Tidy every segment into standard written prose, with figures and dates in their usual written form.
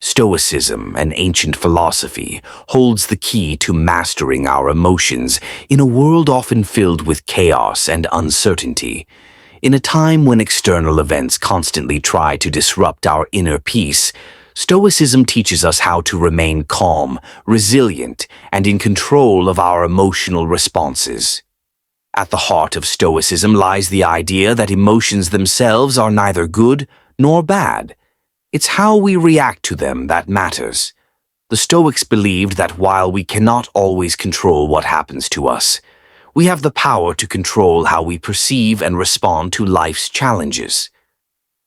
Stoicism, an ancient philosophy, holds the key to mastering our emotions in a world often filled with chaos and uncertainty. In a time when external events constantly try to disrupt our inner peace, Stoicism teaches us how to remain calm, resilient, and in control of our emotional responses. At the heart of Stoicism lies the idea that emotions themselves are neither good nor bad. It's how we react to them that matters. The Stoics believed that while we cannot always control what happens to us, we have the power to control how we perceive and respond to life's challenges.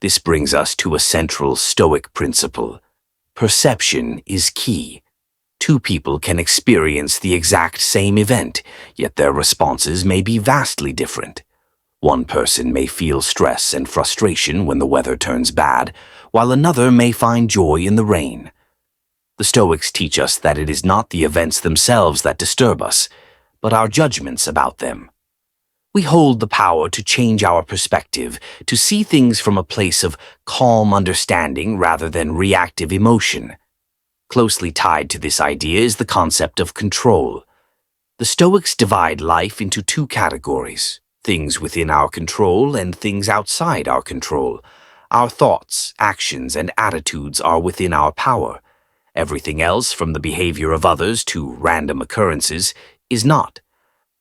This brings us to a central Stoic principle. Perception is key. Two people can experience the exact same event, yet their responses may be vastly different. One person may feel stress and frustration when the weather turns bad, while another may find joy in the rain. The Stoics teach us that it is not the events themselves that disturb us, but our judgments about them. We hold the power to change our perspective, to see things from a place of calm understanding rather than reactive emotion. Closely tied to this idea is the concept of control. The Stoics divide life into two categories: things within our control and things outside our control. Our thoughts, actions, and attitudes are within our power. Everything else, from the behavior of others to random occurrences, is not.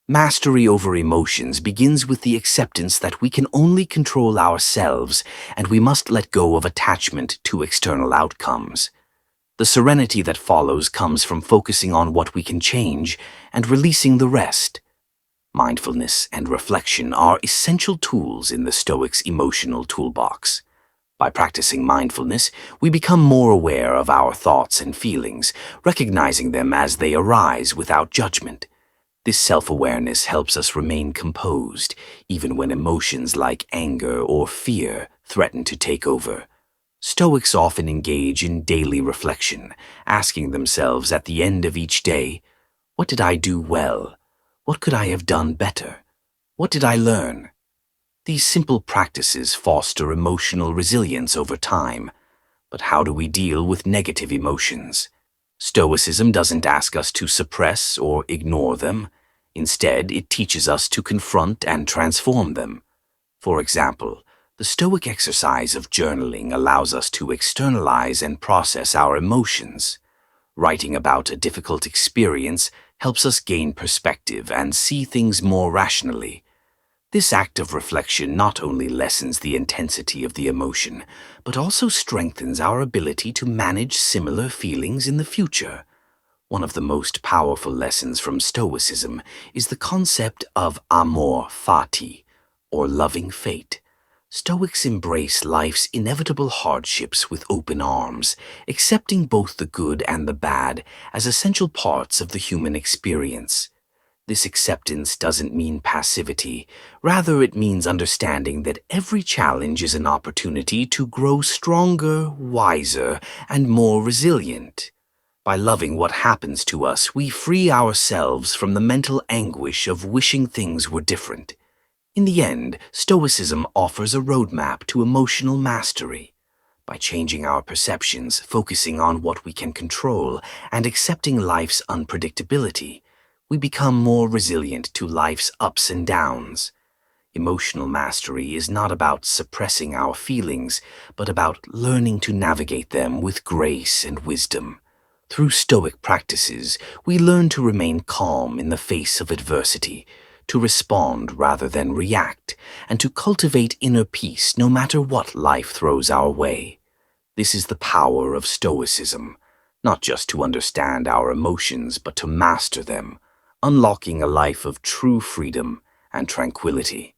Mastery over emotions begins with the acceptance that we can only control ourselves, and we must let go of attachment to external outcomes. The serenity that follows comes from focusing on what we can change and releasing the rest. Mindfulness and reflection are essential tools in the Stoics' emotional toolbox. By practicing mindfulness, we become more aware of our thoughts and feelings, recognizing them as they arise without judgment. This self-awareness helps us remain composed, even when emotions like anger or fear threaten to take over. Stoics often engage in daily reflection, asking themselves at the end of each day, "What did I do well? What could I have done better? What did I learn?" These simple practices foster emotional resilience over time. But how do we deal with negative emotions? Stoicism doesn't ask us to suppress or ignore them. Instead, it teaches us to confront and transform them. For example, the Stoic exercise of journaling allows us to externalize and process our emotions. Writing about a difficult experience helps us gain perspective and see things more rationally. This act of reflection not only lessens the intensity of the emotion, but also strengthens our ability to manage similar feelings in the future. One of the most powerful lessons from Stoicism is the concept of amor fati, or loving fate. Stoics embrace life's inevitable hardships with open arms, accepting both the good and the bad as essential parts of the human experience. This acceptance doesn't mean passivity. Rather, it means understanding that every challenge is an opportunity to grow stronger, wiser, and more resilient. By loving what happens to us, we free ourselves from the mental anguish of wishing things were different. In the end, Stoicism offers a roadmap to emotional mastery. By changing our perceptions, focusing on what we can control, and accepting life's unpredictability, we become more resilient to life's ups and downs. Emotional mastery is not about suppressing our feelings, but about learning to navigate them with grace and wisdom. Through Stoic practices, we learn to remain calm in the face of adversity, to respond rather than react, and to cultivate inner peace no matter what life throws our way. This is the power of Stoicism, not just to understand our emotions, but to master them, unlocking a life of true freedom and tranquility.